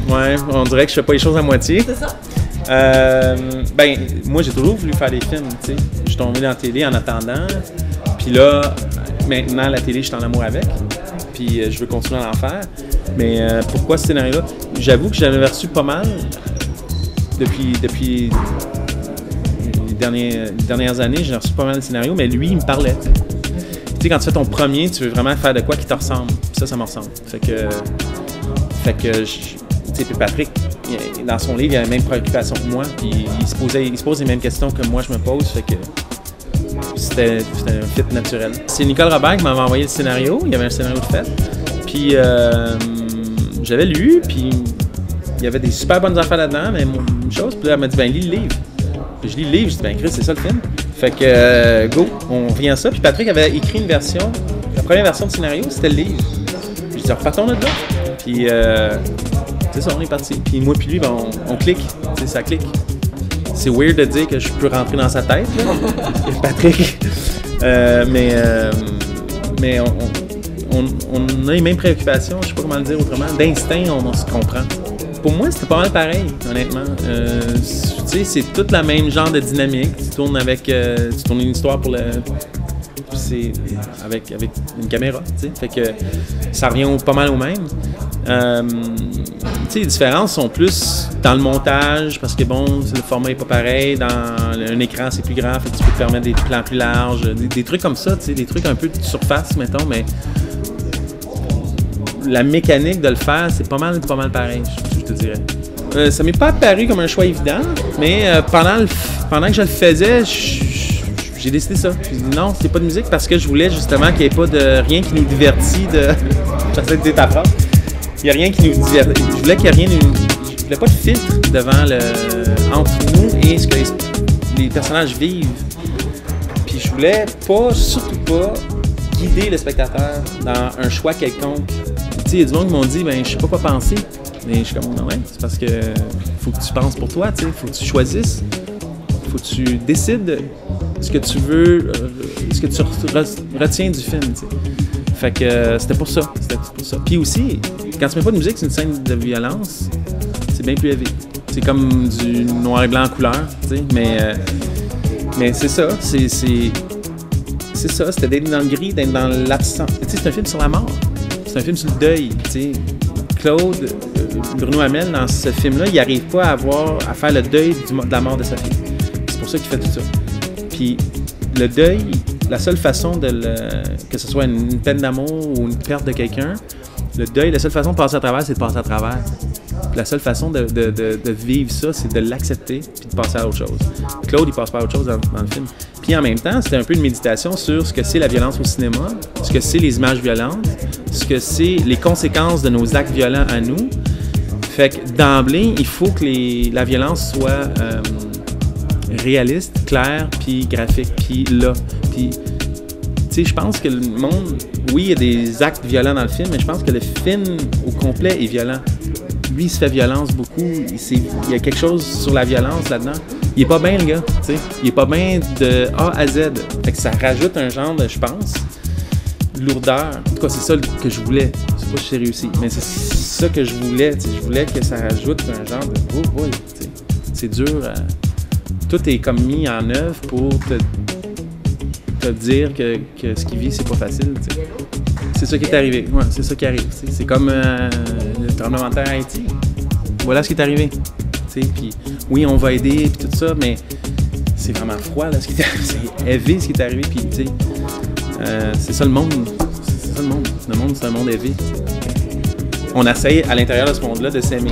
Ouais, on dirait que je fais pas les choses à moitié. C'est ça? Ben, moi, j'ai toujours voulu faire des films, tu sais. Je suis tombé dans la télé en attendant. Puis là, maintenant, la télé, je suis en amour avec. Puis je veux continuer à en faire. Mais pourquoi ce scénario-là? J'avoue que j'avais reçu pas mal depuis les dernières années. J'ai reçu pas mal de scénarios, mais lui, il me parlait. Tu sais, quand tu fais ton premier, tu veux vraiment faire de quoi qui te ressemble. Puis ça me ressemble. Fait que tu sais, Patrick, dans son livre, il a les mêmes préoccupations que moi. Puis il se pose les mêmes questions que moi je me pose. Fait que c'était un fit naturel. C'est Nicole Robert qui m'avait envoyé le scénario. Il y avait un scénario de fait. Puis j'avais lu, puis il y avait des super bonnes affaires là-dedans, mais une chose, puis là, elle m'a dit, ben lis le livre. Puis je lis le livre, je dis, ben Chris, c'est ça le film. Fait que go, on revient à ça. Puis Patrick avait écrit une version, la première version du scénario, c'était le livre. Je dis, repartons là-dedans. Puis c'est ça, on est parti. Puis moi puis lui, ben, on clique, tu sais, ça clique. C'est weird de dire que je peux rentrer dans sa tête, là, Patrick. Mais on a les mêmes préoccupations, je sais pas comment le dire autrement. D'instinct, on se comprend. Pour moi, c'était pas mal pareil, honnêtement. Tu sais, c'est tout le même genre de dynamique. Tu tournes une histoire pour c'est avec une caméra, tu sais. Fait que ça revient pas mal au même. Tu sais, les différences sont plus dans le montage, parce que bon, le format est pas pareil. Dans un écran, c'est plus grand, fait que tu peux te permettre des plans plus larges, des trucs comme ça, tu sais, des trucs un peu de surface, mettons, mais la mécanique de le faire, c'est pas mal pareil, je te dirais. Ça m'est pas apparu comme un choix évident, mais pendant que je le faisais, j'ai décidé ça. J'ai dit non, c'est pas de musique parce que je voulais justement qu'il n'y ait pas de rien qui nous divertit de. J'essaie de dire ta phrase. Il n'y a rien qui nous divertit. Je voulais qu'il n'y ait rien. Je voulais pas de filtre entre nous et ce que les personnages vivent. Puis je voulais surtout pas guider le spectateur dans un choix quelconque. Tu sais, il y a du monde qui m'ont dit, ben je sais pas quoi penser. Mais je suis comme, non, ouais, c'est parce que faut que tu penses pour toi, tu sais, faut que tu choisisses. Faut que tu décides ce que tu veux, ce que tu retiens du film, tu sais. Fait que c'était pour ça. Puis aussi, quand tu mets pas de musique, c'est une scène de violence, c'est bien plus élevé. C'est comme du noir et blanc en couleur, tu sais, mais c'est ça, c'est ça, c'était d'être dans le gris, d'être dans l'absence. Tu sais, c'est un film sur la mort, c'est un film sur le deuil, tu sais. Claude, Bruno Hamel, dans ce film-là, il n'arrive pas à faire le deuil de la mort de sa fille. C'est pour ça qu'il fait tout ça. Puis le deuil, la seule façon que ce soit une peine d'amour ou une perte de quelqu'un, le deuil, la seule façon de passer à travers, c'est de passer à travers. Puis la seule façon de vivre ça, c'est de l'accepter puis de passer à autre chose. Claude, il passe pas à autre chose dans le film. Puis en même temps, c'était un peu une méditation sur ce que c'est la violence au cinéma, ce que c'est les images violentes, ce que c'est les conséquences de nos actes violents à nous. Fait que d'emblée, il faut que la violence soit réaliste, claire, puis graphique, puis là. Puis, tu sais, je pense que le monde, oui, il y a des actes violents dans le film, mais je pense que le film au complet est violent. Lui, il se fait violence beaucoup. Il y a quelque chose sur la violence là-dedans. Il est pas bien, le gars, tu sais. Il est pas bien de A à Z. Fait que ça rajoute un genre de, je pense, lourdeur. En tout cas, c'est ça que je voulais. Je sais pas si j'ai réussi, mais c'est ça que je voulais. T'sais. Je voulais que ça rajoute un genre de... Oh, oui, c'est dur. Tout est comme mis en œuvre pour te dire que ce qu'il vit, c'est pas facile. T'sais. C'est ça qui est arrivé. Ouais, c'est ça qui arrive. T'sais. C'est comme le tremblement de terre à Haïti. Voilà ce qui est arrivé. Puis oui, on va aider, puis tout ça, mais c'est vraiment froid, là, ce qui est arrivé. C'est heavy, ce qui est arrivé, puis tu sais... c'est ça le monde. C'est ça le monde. Le monde, c'est un monde élevé. On essaye à l'intérieur de ce monde-là de s'aimer.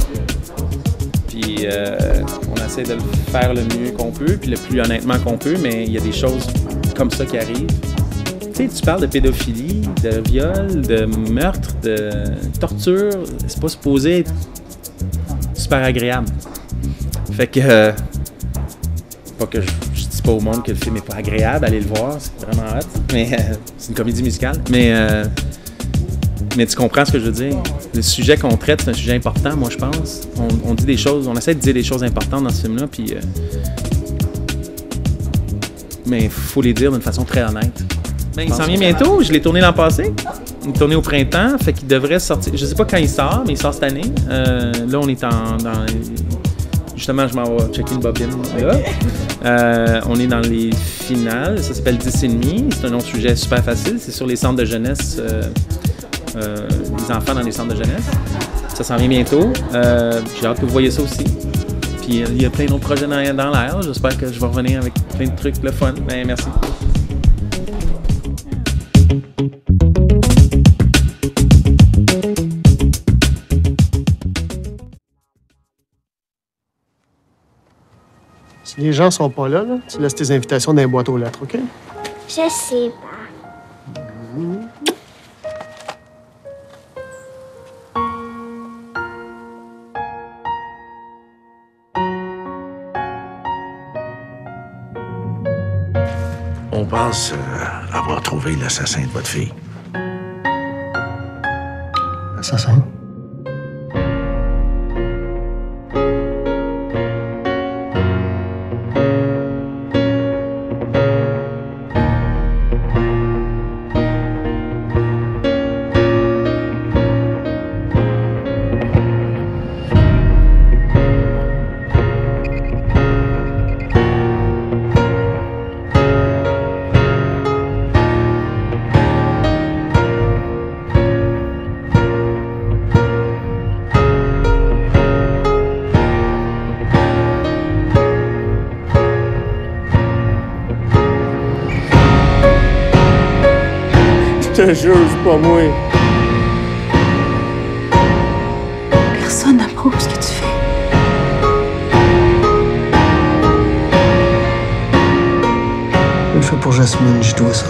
Puis on essaie de le faire le mieux qu'on peut, puis le plus honnêtement qu'on peut, mais il y a des choses comme ça qui arrivent. Tu sais, tu parles de pédophilie, de viol, de meurtre, de torture. C'est pas supposé être super agréable. Fait que... pas que je dis pas au monde que le film est pas agréable, allez le voir, c'est vraiment hot, mais c'est une comédie musicale, mais tu comprends ce que je veux dire. Le sujet qu'on traite, c'est un sujet important, moi je pense. On dit des choses, on essaie de dire des choses importantes dans ce film-là, puis mais il faut les dire d'une façon très honnête. Ben, il s'en vient bientôt, je l'ai tourné l'an passé. Il est tourné au printemps, fait qu'il devrait sortir. Je sais pas quand il sort, mais il sort cette année. Là, on est justement, je m'en vais checker une bobine là. On est dans les finales, ça s'appelle 10,5. C'est un autre sujet super facile, c'est sur les centres de jeunesse, les enfants dans les centres de jeunesse. Ça s'en vient bientôt. J'ai hâte que vous voyez ça aussi. Puis il y a plein d'autres projets dans l'air. J'espère que je vais revenir avec plein de trucs le fun. Ben, merci. Si les gens sont pas là, tu laisses tes invitations dans les boîtes aux lettres, OK? Je sais pas. On pense avoir trouvé l'assassin de votre fille. Assassin? Je te jure, c'est pas moi. Personne n'approuve ce que tu fais. Je le fais pour Jasmine, je dois ça.